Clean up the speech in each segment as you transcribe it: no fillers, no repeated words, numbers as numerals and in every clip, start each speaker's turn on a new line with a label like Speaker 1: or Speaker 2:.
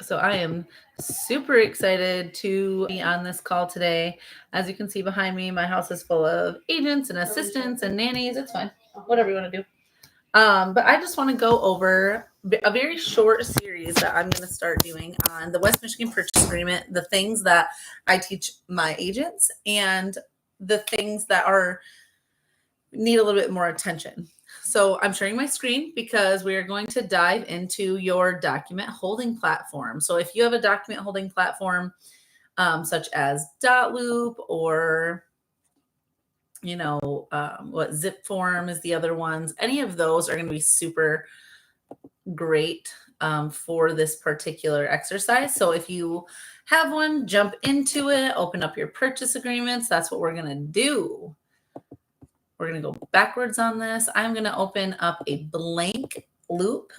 Speaker 1: So I am super excited to be on this call today. As you can see behind me, my house is full of agents and assistants and nannies. It's fine, whatever you want to do. But I just want to go over a very short series that I'm going to start doing on the West Michigan Purchase Agreement, the things that I teach my agents, and the things that are need a little bit more attention. So I'm sharing my screen because we are going to dive into your document holding platform. So if you have a document holding platform, such as Dotloop or what Zip Form is the other ones, any of those are going to be super great for this particular exercise. So if you have one, jump into it, open up your purchase agreements. That's what we're going to do. We're going to go backwards on this. I'm going to open up a blank loop.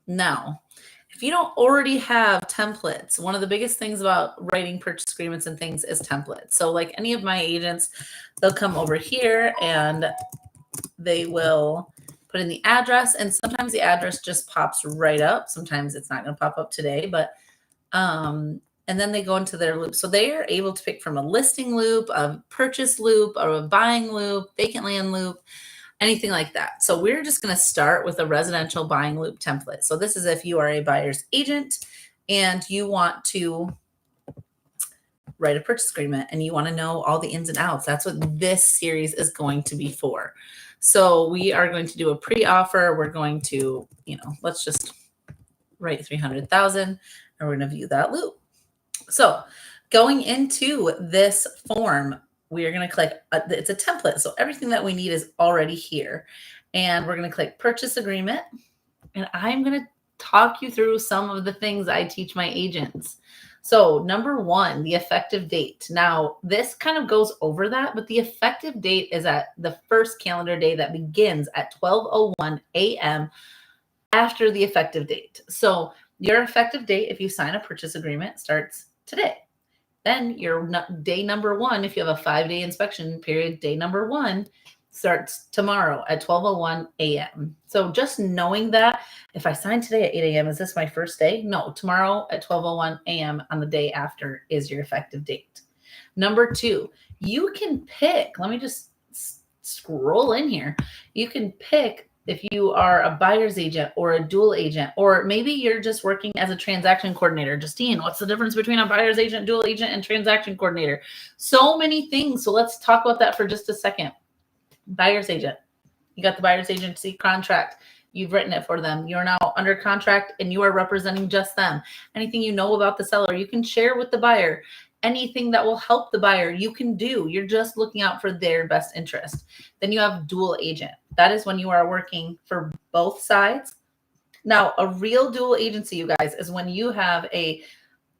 Speaker 1: Now, if you don't already have templates, one of the biggest things about writing purchase agreements and things is templates. So like any of my agents, they'll come over here and they will put in the address, and sometimes the address just pops right up. Sometimes it's not going to pop up today, but and then they go into their loop. So they are able to pick from a listing loop, a purchase loop, or a buying loop, vacant land loop, anything like that. So we're just going to start with a residential buying loop template. So this is if you are a buyer's agent and you want to write a purchase agreement and you want to know all the ins and outs. That's what this series is going to be for. So we are going to do a pre-offer. We're going to, let's just write 300,000 and we're going to view that loop. So going into this form, we are going to click, it's a template. So everything that we need is already here. And we're going to click purchase agreement. And I'm going to talk you through some of the things I teach my agents. So number one, the effective date. Now, this kind of goes over that, but the effective date is at the first calendar day that begins at 12:01 a.m. after the effective date. So your effective date, if you sign a purchase agreement, starts today. Then your day number one, if you have a 5-day inspection period, day number one starts tomorrow at 12:01 a.m. So just knowing that, if I sign today at 8 a.m., is this my first day? No, tomorrow at 12:01 a.m. on the day after is your effective date. Number two, you can pick, let me just scroll in here. You can pick if you are a buyer's agent or a dual agent, or maybe you're just working as a transaction coordinator. Justine, what's the difference between a buyer's agent, dual agent, and transaction coordinator? So many things. So let's talk about that for just a second. Buyer's agent. You got the buyer's agency contract. You've written it for them. You're now under contract and you are representing just them. Anything you know about the seller, you can share with the buyer. Anything that will help the buyer, you can do. You're just looking out for their best interest. Then you have dual agent. That is when you are working for both sides. Now, a real dual agency, you guys, is when you have a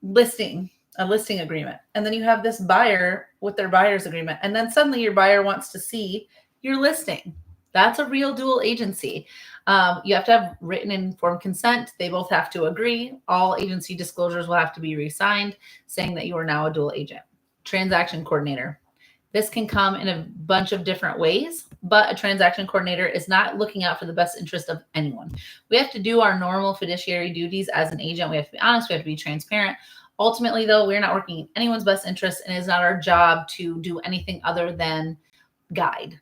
Speaker 1: listing agreement, and then you have this buyer with their buyer's agreement, and then suddenly your buyer wants to see your listing. That's a real dual agency. You have to have written and informed consent. They both have to agree. All agency disclosures will have to be re-signed, saying that you are now a dual agent. Transaction coordinator. This can come in a bunch of different ways, but a transaction coordinator is not looking out for the best interest of anyone. We have to do our normal fiduciary duties as an agent. We have to be honest. We have to be transparent. Ultimately, though, we're not working in anyone's best interest, and it's not our job to do anything other than guide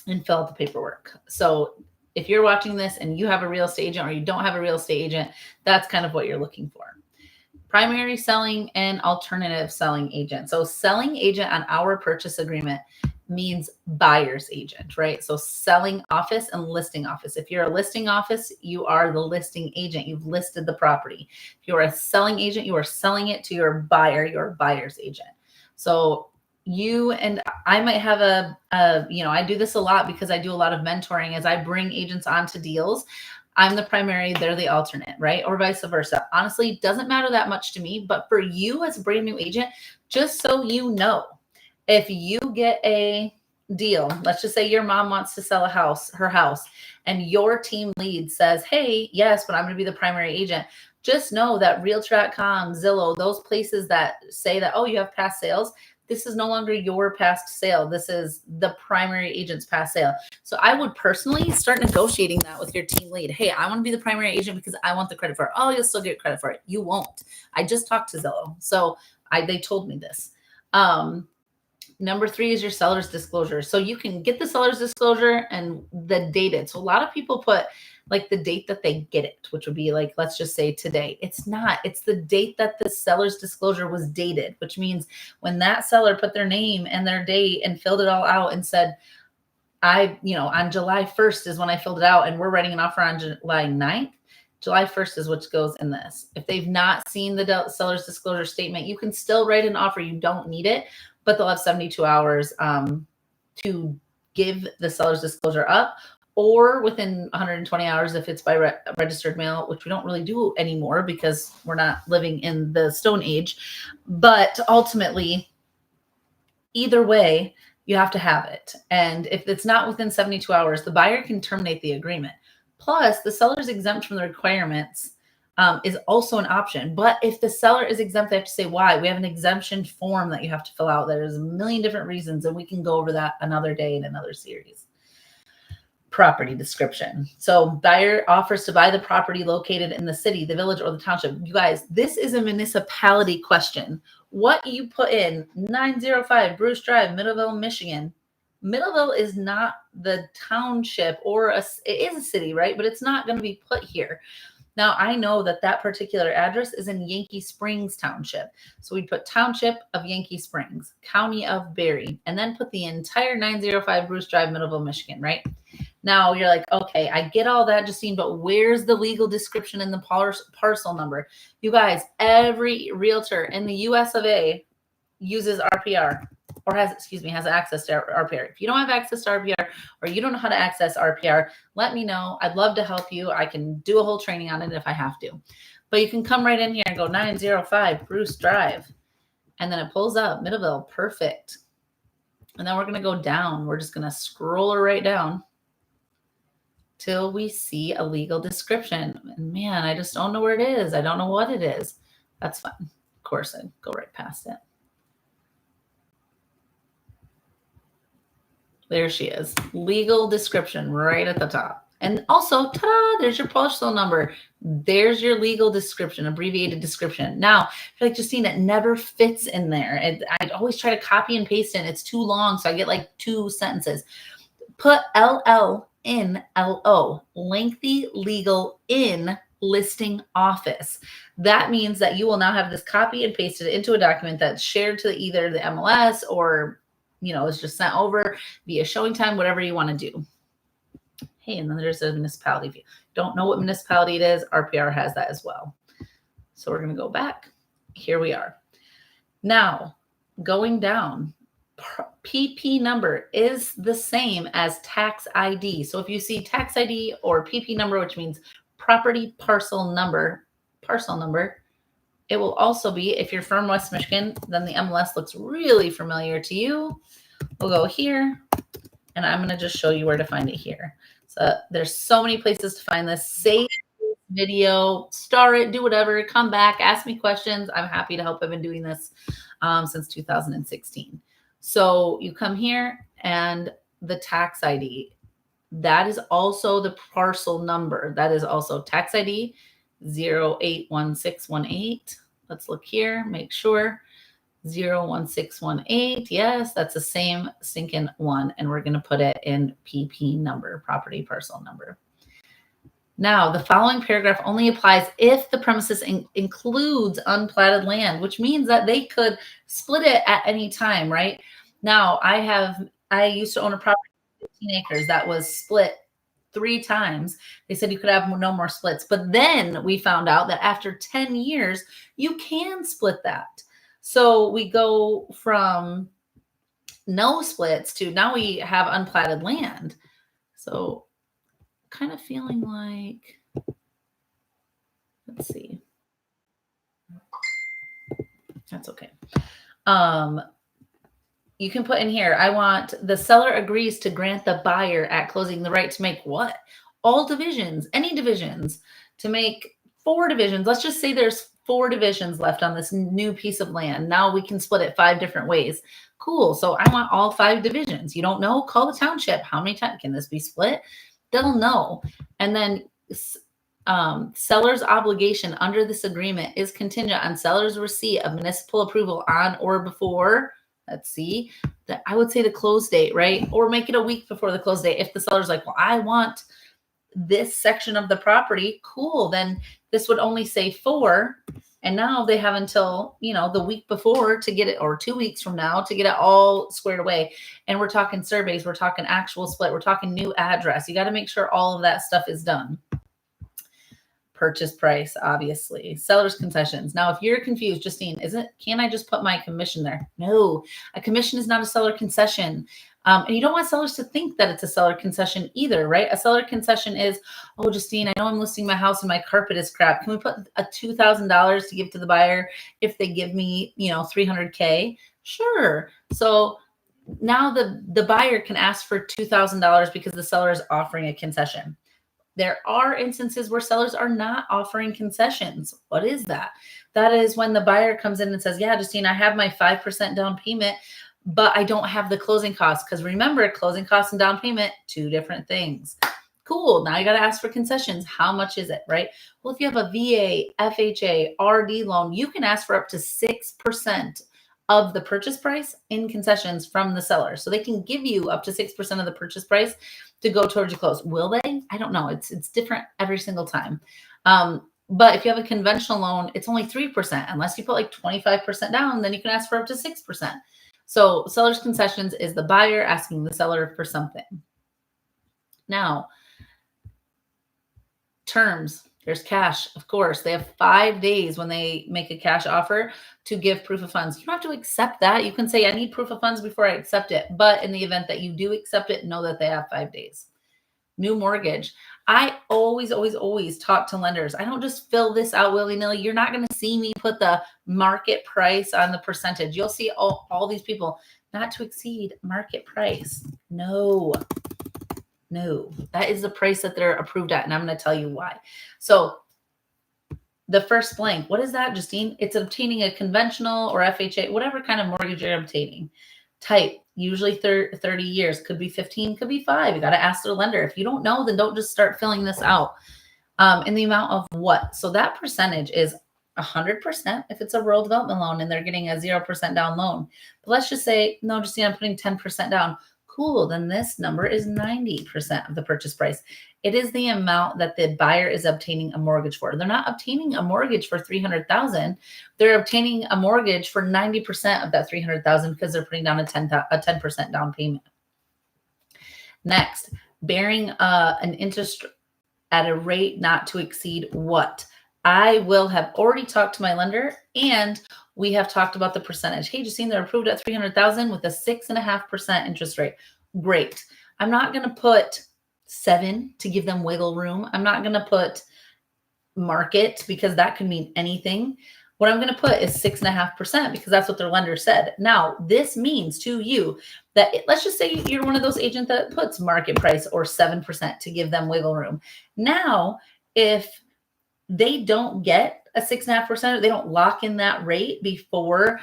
Speaker 1: and fill out the paperwork. So if you're watching this and you have a real estate agent or you don't have a real estate agent, that's kind of what you're looking for. Primary selling and alternative selling agent. So selling agent on our purchase agreement means buyer's agent, right? So selling office and listing office. If you're a listing office, you are the listing agent. You've listed the property. If you're a selling agent, you are selling it to your buyer, your buyer's agent. So you and I might have I do this a lot because I do a lot of mentoring as I bring agents onto deals. I'm the primary, they're the alternate, right? Or vice versa. Honestly, it doesn't matter that much to me, but for you as a brand new agent, just so you know, if you get a deal, let's just say your mom wants to sell her house, and your team lead says, hey, yes, but I'm going to be the primary agent. Just know that Realtor.com, Zillow, those places that say that, oh, you have past sales, this is no longer your past sale. This is the primary agent's past sale. So I would personally start negotiating that with your team lead. Hey, I want to be the primary agent because I want the credit for it. Oh, you'll still get credit for it. You won't. I just talked to Zillow. So they told me this. Number 3 is your seller's disclosure. So you can get the seller's disclosure and the dated. So a lot of people put like the date that they get it, which would be like, let's just say today. It's not. It's the date that the seller's disclosure was dated, which means when that seller put their name and their date and filled it all out and said, on July 1st is when I filled it out and we're writing an offer on July 9th. July 1st is what goes in this. If they've not seen the seller's disclosure statement, you can still write an offer. You don't need it, but they'll have 72 hours to give the seller's disclosure up, or within 120 hours if it's by registered mail, which we don't really do anymore because we're not living in the Stone Age. But ultimately, either way, you have to have it. And if it's not within 72 hours, the buyer can terminate the agreement. Plus, the seller's exempt from the requirements is also an option. But if the seller is exempt, they have to say why. We have an exemption form that you have to fill out. There's a million different reasons, and we can go over that another day in another series. Property description. So buyer offers to buy the property located in the city, the village, or the township. You guys, this is a municipality question. What you put in 905 Bruce Drive, Middleville, Michigan. Middleville is not the township, or it is a city, right? But it's not going to be put here. Now, I know that that particular address is in Yankee Springs Township. So we put Township of Yankee Springs, County of Berry, and then put the entire 905 Bruce Drive, Middleville, Michigan, right? Now you're like, okay, I get all that, Justine, but where's the legal description in the parcel number? You guys, every realtor in the US of A uses RPR, or has access to RPR. If you don't have access to RPR, or you don't know how to access RPR, let me know. I'd love to help you. I can do a whole training on it if I have to. But you can come right in here and go 905 Bruce Drive. And then it pulls up Middleville. Perfect. And then we're going to go down. We're just going to scroll her right down till we see a legal description. And man, I just don't know where it is. I don't know what it is. That's fine. Of course, I go right past it. There she is. Legal description right at the top. And also, ta-da, there's your parcel number. There's your legal description, abbreviated description. Now, I feel like Justine, it never fits in there. And I always try to copy and paste it. It's too long, so I get like 2 sentences. Put LL in LO, lengthy legal in listing office. That means that you will now have this copy and pasted into a document that's shared to either the MLS or, it's just sent over via showing time, whatever you want to do. Hey, and then there's a municipality. If you don't know what municipality it is, RPR has that as well. So we're going to go back. Here we are. Now, going down, PP number is the same as tax ID. So if you see tax ID or PP number, which means property parcel number, it will also be, if you're from West Michigan, then the MLS looks really familiar to you. We'll go here, and I'm going to just show you where to find it here. So there's so many places to find this. Save this video, star it, do whatever, come back, ask me questions. I'm happy to help. I've been doing this since 2016. So you come here, and the tax ID, that is also the parcel number. That is also tax ID 081618. Let's look here, make sure. 01618. Yes, that's the same stinking one. And we're going to put it in PP number, property parcel number. Now, the following paragraph only applies if the premises includes unplatted land, which means that they could split it at any time, right? Now, I used to own a property 15 acres that was split 3 times. They said you could have no more splits. But then we found out that after 10 years, you can split that. So we go from no splits to now we have unplatted land. So kind of feeling like, let's see. That's okay. You can put in here, I want the seller agrees to grant the buyer at closing the right to make what? All divisions, any divisions, to make 4 divisions. Let's just say there's 4 divisions left on this new piece of land. Now we can split it 5 different ways. Cool. So I want all 5 divisions. You don't know? Call the township. How many times can this be split? They'll know. And then seller's obligation under this agreement is contingent on seller's receipt of municipal approval on or before, let's see, that I would say the close date, right? Or make it a week before the close date. If the seller's like, well, I want this section of the property, cool, then this would only say 4. And now they have until, the week before to get it, or 2 weeks from now to get it all squared away. And we're talking surveys, we're talking actual split, we're talking new address. You got to make sure all of that stuff is done. Purchase price, obviously. Seller's concessions. Now, if you're confused, Justine, can I just put my commission there? No, a commission is not a seller concession. And you don't want sellers to think that it's a seller concession either, right? A seller concession is, oh, Justine, I know I'm listing my house and my carpet is crap. Can we put a $2,000 to give to the buyer if they give me, $300K? Sure. So now the buyer can ask for $2,000 because the seller is offering a concession. There are instances where sellers are not offering concessions. What is that? That is when the buyer comes in and says, yeah, Justine, I have my 5% down payment, but I don't have the closing costs. Because remember, closing costs and down payment, 2 different things. Cool. Now you got to ask for concessions. How much is it, right? Well, if you have a VA, FHA, RD loan, you can ask for up to 6% of the purchase price in concessions from the seller. So they can give you up to 6% of the purchase price to go towards your close. Will they? I don't know. It's different every single time. But if you have a conventional loan, it's only 3%. Unless you put like 25% down, then you can ask for up to 6%. So seller's concessions is the buyer asking the seller for something. Now, terms. There's cash, of course. They have 5 days when they make a cash offer to give proof of funds. You don't have to accept that. You can say, I need proof of funds before I accept it. But in the event that you do accept it, know that they have 5 days. New mortgage. I always talk to lenders. I don't just fill this out willy-nilly. You're not going to see me put the market price on the percentage. You'll see all these people not to exceed market price. No, that is the price that they're approved at. And I'm going to tell you why. So the first blank, what is that, Justine? It's obtaining a conventional or FHA, whatever kind of mortgage you're obtaining. Type, usually 30 years, could be 15, could be 5. You got to ask the lender. If you don't know, then don't just start filling this out. In the amount of what? So that percentage is 100% if it's a rural development loan and they're getting a 0% down loan. But let's just say, no, Justine, I'm putting 10% down. Cool, then this number is 90% of the purchase price. It is the amount that the buyer is obtaining a mortgage for. They're not obtaining a mortgage for $300,000. They're obtaining a mortgage for 90% of that $300,000 because they're putting down a 10% down payment. Next, bearing an interest at a rate not to exceed what? I will have already talked to my lender and we have talked about the percentage. Hey, Justine, they're approved at $300,000 with a 6.5% interest rate. Great. I'm not going to put 7 to give them wiggle room. I'm not going to put market because that could mean anything. What I'm going to put is 6.5% because that's what their lender said. Now, this means to you that let's just say you're one of those agents that puts market price or 7% to give them wiggle room. Now, if they don't get a 6.5%, they don't lock in that rate before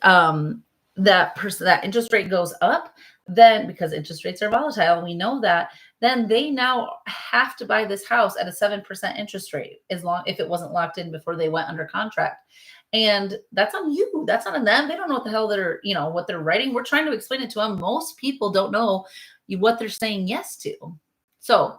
Speaker 1: that interest rate goes up, then because interest rates are volatile, and we know that, then they now have to buy this house at a 7% interest rate if it wasn't locked in before they went under contract. And that's on you. That's not on them. They don't know what the hell what they're writing. We're trying to explain it to them. Most people don't know what they're saying yes to. So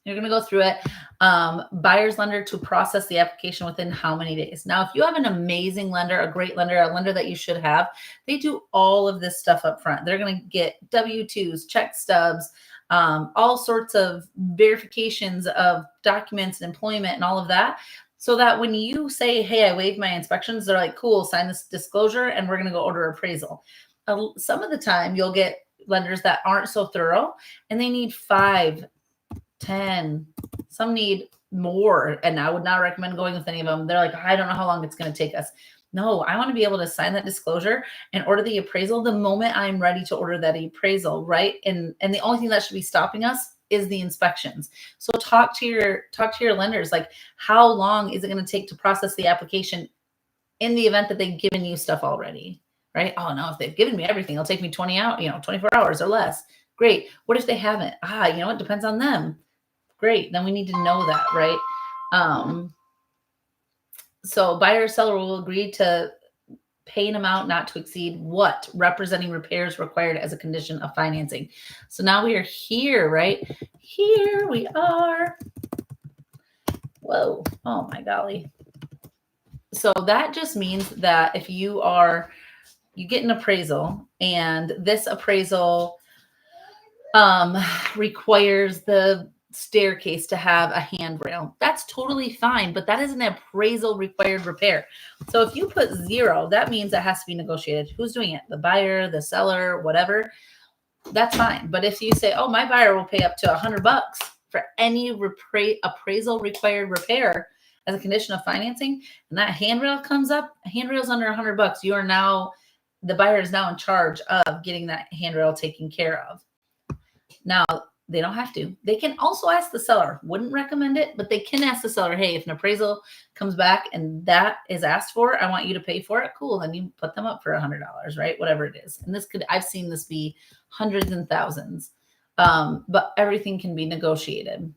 Speaker 1: you're going to go through it. Buyer's lender to process the application within how many days? Now, if you have an amazing lender, a great lender, a lender that you should have, they do all of this stuff up front. They're going to get W-2s, check stubs, all sorts of verifications of documents and employment and all of that. So that when you say, hey, I waived my inspections, they're like, cool, sign this disclosure and we're going to go order appraisal. Some of the time you'll get lenders that aren't so thorough and they need 5, 10, some need more. And I would not recommend going with any of them. They're like, I don't know how long it's going to take us. No, I want to be able to sign that disclosure and order the appraisal the moment I'm ready to order that appraisal, right? And the only thing that should be stopping us is the inspections. So talk to your lenders. Like, how long is it going to take to process the application in the event that they've given you stuff already, right? Oh no, if they've given me everything, it'll take me 24 hours or less. Great. What if they haven't? It depends on them. Great. Then we need to know that, right? So buyer or seller will agree to pay an amount not to exceed what? Representing repairs required as a condition of financing. So now we are here, right? Here we are. Whoa. Oh my golly. So that just means that if you get an appraisal, and this appraisal requires the staircase to have a handrail, that's totally fine, but that is an appraisal required repair. So if you put 0, that means it has to be negotiated. Who's doing it? The buyer, the seller, whatever. That's fine. But if you say, oh, my buyer will pay up to $100 for any appraisal required repair as a condition of financing, and that handrail comes up, handrail's under $100, the buyer is now in charge of getting that handrail taken care of. Now, they don't have to. They can also ask the seller. Wouldn't recommend it, but they can ask the seller, hey, if an appraisal comes back and that is asked for, I want you to pay for it. Cool. Then you put them up for $100, right? Whatever it is. And I've seen this be hundreds and thousands, but everything can be negotiated.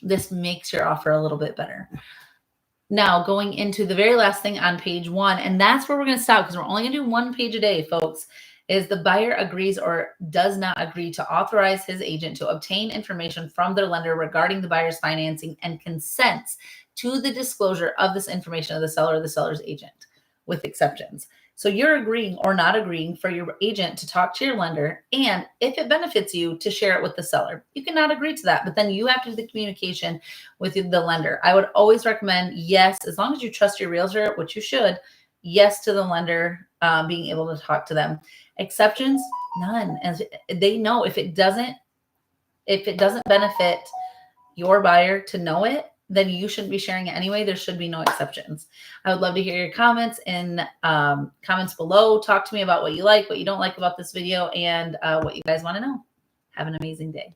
Speaker 1: This makes your offer a little bit better. Now, going into the very last thing on page 1, and that's where we're going to stop because we're only going to do 1 page a day, folks, is the buyer agrees or does not agree to authorize his agent to obtain information from their lender regarding the buyer's financing and consents to the disclosure of this information of the seller or the seller's agent with exceptions. So you're agreeing or not agreeing for your agent to talk to your lender, and if it benefits you, to share it with the seller. You cannot agree to that, but then you have to do the communication with the lender. I would always recommend yes, as long as you trust your realtor, which you should, yes to the lender, being able to talk to them. Exceptions, none. And they know if it doesn't benefit your buyer to know it, then you shouldn't be sharing it anyway. There should be no exceptions. I would love to hear your comments in comments below. Talk to me about what you like, what you don't like about this video, and what you guys want to know. Have an amazing day.